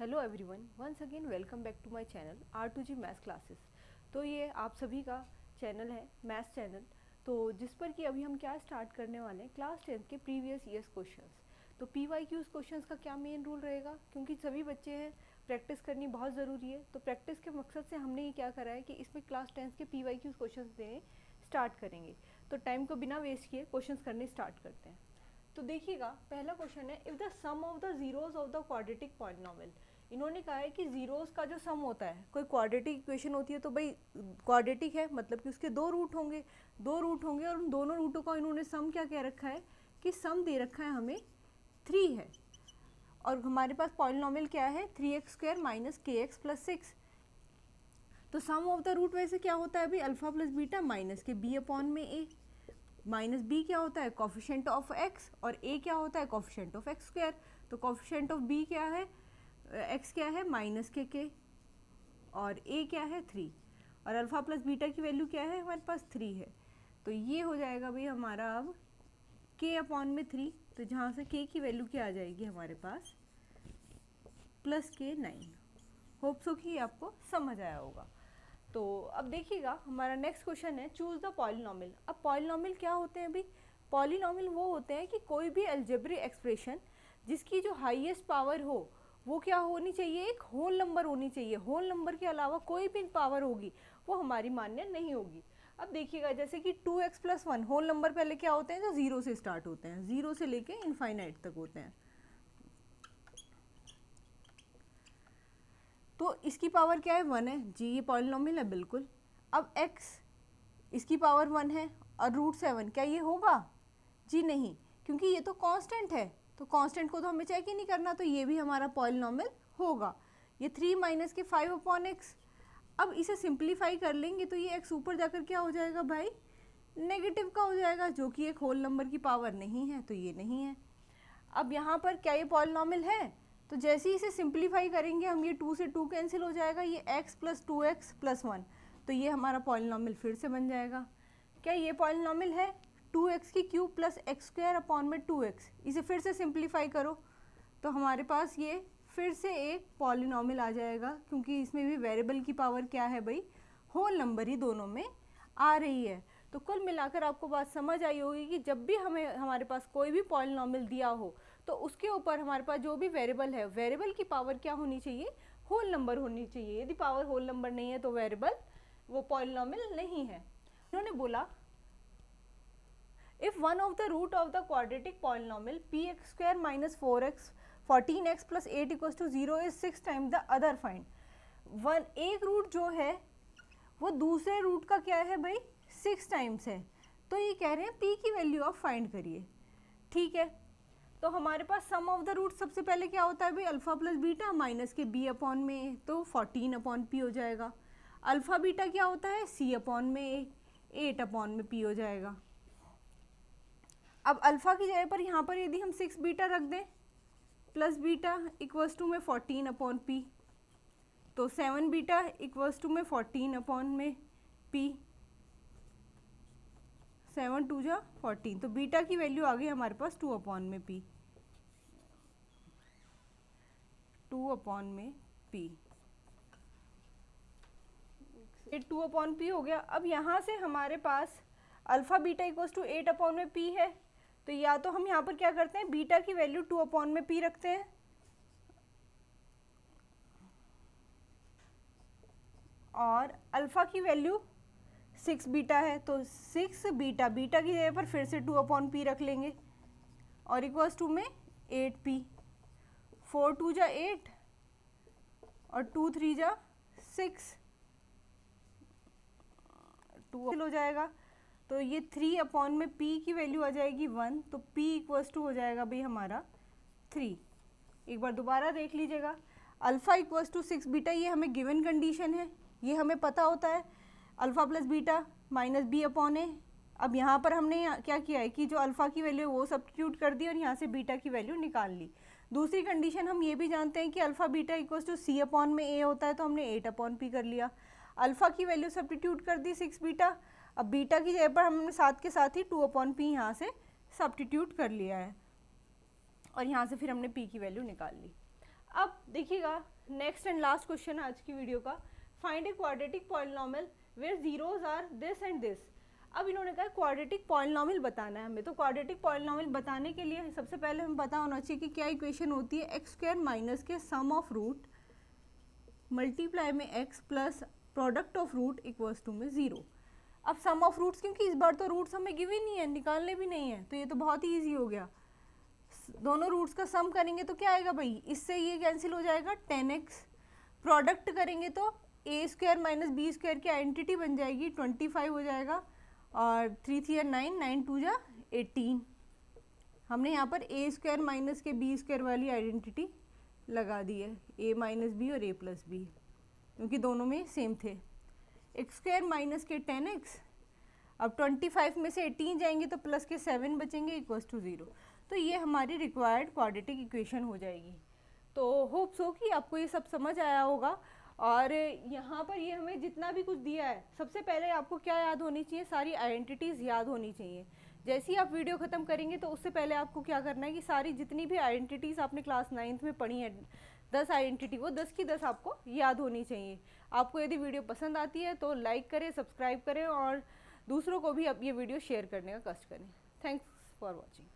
Hello everyone, once again welcome back to my channel R2G maths classes. तो ये आप सभी का चैनल है, मैथ्स चैनल, तो जिस पर कि अभी हम क्या स्टार्ट करने वाले हैं, क्लास 10th के प्रीवियस ईयर्स क्वेश्चंस। तो PYQs क्वेश्चंस का क्या मेन रूल रहेगा, क्योंकि सभी बच्चे हैं, प्रैक्टिस करनी बहुत ज़रूरी है। तो प्रैक्टिस के मकसद से हमने ये क्या करा है कि इसमें क्लास 10th के PYQs क्वेश्चंस देने स्टार्ट करेंगे। तो टाइम को बिना वेस्ट किए क्वेश्चंस करने स्टार्ट करते हैं। तो देखिएगा, पहला क्वेश्चन है, if the sum of the zeros of the quadratic polynomial. इन्होंने कहा है कि जीरोस का जो सम होता है, कोई क्वाड्रेटिक इक्वेशन होती है तो भाई क्वाड्रेटिक है, मतलब कि उसके दो रूट होंगे और उन दोनों रूटों का इन्होंने सम क्या कह रखा है कि सम दे रखा है हमें 3 है, और हमारे पास पॉलिनोमियल क्या है 3x² माइनस kx प्लस 6। तो सम ऑफ द रूट वैसे क्या होता है भाई, अल्फा प्लस बीटा माइनस के b अपॉन में a, माइनस बी क्या होता है कॉफिशेंट ऑफ एक्स, और ए क्या होता है कॉफिशेंट ऑफ एक्स स्क्वायर। तो कॉफिशेंट ऑफ बी क्या है, एक्स क्या है माइनस के, और ए क्या है 3, और अल्फा प्लस बीटा की वैल्यू क्या है हमारे पास 3 है। तो ये हो जाएगा भाई हमारा अब के अपॉन में 3, तो जहाँ से के की वैल्यू क्या आ जाएगी हमारे पास प्लस के 9। होप सो कि आपको समझ आया होगा। तो अब देखिएगा, हमारा नेक्स्ट क्वेश्चन है, चूज द पॉलिनोमियल। अब पॉलिनोमियल क्या होते हैं भाई, पॉलिनोमियल वो होते हैं कि कोई भी अलजेब्रिक एक्सप्रेशन जिसकी जो हाईएस्ट पावर हो वो क्या होनी चाहिए, एक होल नंबर होनी चाहिए। होल नंबर के अलावा कोई भी पावर होगी वो हमारी मान्य नहीं होगी। अब देखिएगा, जैसे कि 2x + 1 होल नंबर पहले क्या होते हैं, जो 0 से स्टार्ट होते हैं, 0 से लेके इनफाइनाइट तक होते हैं। तो इसकी पावर क्या है 1 है जी, ये पॉलिनोमियल है बिल्कुल। अब x इसकी पावर 1 है और √7, क्या ये होगा जी, नहीं, क्योंकि ये तो कांस्टेंट है, तो कांस्टेंट को तो हमें चेक ही नहीं करना, तो ये भी हमारा पॉलिनोमियल होगा। ये 3 माइनस के 5 अपॉन एक्स। अब इसे सिंप्लीफाई कर लेंगे तो ये x ऊपर जाकर क्या हो जाएगा भाई, नेगेटिव का हो जाएगा, जो कि एक होल नंबर की पावर नहीं है, तो ये नहीं है। अब यहाँ पर क्या ये पॉलिनोमियल है, तो जैसे ही इसे सिंप्लीफाई करेंगे हम, ये 2 से 2 कैंसिल हो जाएगा, ये x + 2x + 1, तो ये हमारा पॉलिनोमियल फिर से बन जाएगा। क्या ये पॉलिनोमियल है 2x³ प्लस x² अपॉन में 2x। इसे फिर से सिंप्लीफाई करो तो हमारे पास ये फिर से एक पॉलिनोमियल आ जाएगा, क्योंकि इसमें भी वेरिएबल की पावर क्या है भाई, होल नंबर ही दोनों में आ रही है। तो कुल मिलाकर आपको बात समझ आई होगी कि जब भी हमारे पास कोई भी पॉलिनोमियल दिया हो तो उसके ऊपर हमारे पास जो भी वेरिएबल है, वेरिएबल की पावर क्या होनी चाहिए, होल नंबर होनी चाहिए। यदि पावर होल नंबर नहीं है तो वेरिएबल वो पॉलिनोमियल नहीं है। उन्होंने बोला, if one of the root of the quadratic polynomial px² minus 4x 14x plus 8 equals to 0 is 6 times the other find। एक रूट जो है वो दूसरे रूट का क्या है भाई 6 टाइम्स है, तो ये कह रहे हैं p की वैल्यू आप फाइंड करिए। ठीक है, तो हमारे पास सम ऑफ द रूट सबसे पहले क्या होता है भाई, अल्फा प्लस बीटा माइनस के b अपॉन में a, तो 14 अपॉन p हो जाएगा। अल्फा बीटा क्या होता है c अपॉन में a, 8 अपॉन में p हो जाएगा। अब अल्फ़ा की जगह पर यहाँ पर यदि हम 6 बीटा रख दें प्लस बीटा इक्वल्स टू में 14 अपॉन पी, तो 7 बीटा इक्वल्स टू में 14 अपॉन में पी, 7 2 जा 14, तो बीटा की वैल्यू आ गई हमारे पास 2 अपॉन में पी, 2 अपॉन में पी, ये 2 अपॉन पी हो गया। अब यहाँ से हमारे पास alpha beta equals to 8 upon में पी है, तो या तो हम यहाँ पर क्या करते हैं, बीटा की वैल्यू 2 अपॉन में पी रखते हैं, और अल्फ़ा की वैल्यू 6 बीटा है, तो 6 बीटा, बीटा की जगह पर फिर से 2 अपॉन पी रख लेंगे, और इक्वल्स टू में 8 पी, 4 2 जा 8 और 2 3 जा 6, 2 हो जाएगा, तो ये 3 अपॉन में p की वैल्यू आ जाएगी 1, तो p इक्वल्स टू हो जाएगा भाई हमारा 3। एक बार दोबारा देख लीजिएगा, अल्फ़ा इक्वल्स टू 6 बीटा, ये हमें गिवन कंडीशन है, ये हमें पता होता है, alpha plus beta minus b upon a. अब यहाँ पर हमने क्या किया है कि जो अल्फ़ा की वैल्यू वो सब्स्टिट्यूट कर दी और यहाँ से बीटा की वैल्यू निकाल ली। दूसरी कंडीशन हम ये भी जानते हैं कि alpha beta equals to c upon में a होता है, तो हमने 8 अपॉन p कर लिया। अल्फ़ा की वैल्यू सब्स्टिट्यूट कर दी 6 बीटा, अब बीटा की जगह पर हमने साथ के साथ ही 2 अपॉन पी यहाँ से सब्स्टिट्यूट कर लिया है, और यहाँ से फिर हमने p की वैल्यू निकाल ली। अब देखिएगा नेक्स्ट एंड लास्ट क्वेश्चन है आज की वीडियो का, find a quadratic polynomial where zeros are this and this. अब इन्होंने कहा क्वाड्रेटिक पॉलिनोमियल बताना है हमें, तो क्वाड्रेटिक पॉलिनोमियल बताने के लिए सबसे पहले हमें पता होना चाहिए कि क्या इक्वेशन होती है, एक्स स्क्वायर माइनस के सम ऑफ रूट मल्टीप्लाई में x plus product of root equals to में 0। अब सम ऑफ रूट्स, क्योंकि इस बार तो रूट्स हमें गिवन नहीं है, निकालने भी नहीं है, तो ये तो बहुत ही ईजी हो गया। दोनों रूट्स का सम करेंगे तो क्या आएगा भाई, इससे ये कैंसिल हो जाएगा 10x, प्रोडक्ट करेंगे तो ए स्क्वायर माइनस बी स्क्वायर की आइडेंटिटी बन जाएगी 25 हो जाएगा, और 3 3 9, 9 2 जा 18। हमने यहाँ पर ए स्क्वायर माइनस के बी स्क्वायर वाली आइडेंटिटी लगा दी है, ए माइनस बी और ए प्लस बी, क्योंकि दोनों में सेम थे। एक्स स्क्वायर माइनस के 10x, अब 25 में से 18 जाएंगे तो प्लस के 7 बचेंगे इक्वल्स टू 0। तो ये हमारी रिक्वायर्ड क्वाड्रेटिक इक्वेशन हो जाएगी। तो होप सो कि आपको ये सब समझ आया होगा। और यहाँ पर ये हमें जितना भी कुछ दिया है, सबसे पहले आपको क्या याद होनी चाहिए, सारी आइडेंटिटीज़ याद होनी चाहिए। जैसे ही आप वीडियो ख़त्म करेंगे तो उससे पहले आपको क्या करना है कि सारी जितनी भी आइडेंटिटीज़ आपने क्लास 9th में पढ़ी है, 10 आइडेंटिटी, वो 10 की 10 आपको याद होनी चाहिए। आपको यदि वीडियो पसंद आती है तो लाइक करें, सब्सक्राइब करें और दूसरों को भी अब ये वीडियो शेयर करने का कष्ट करें। Thanks for watching.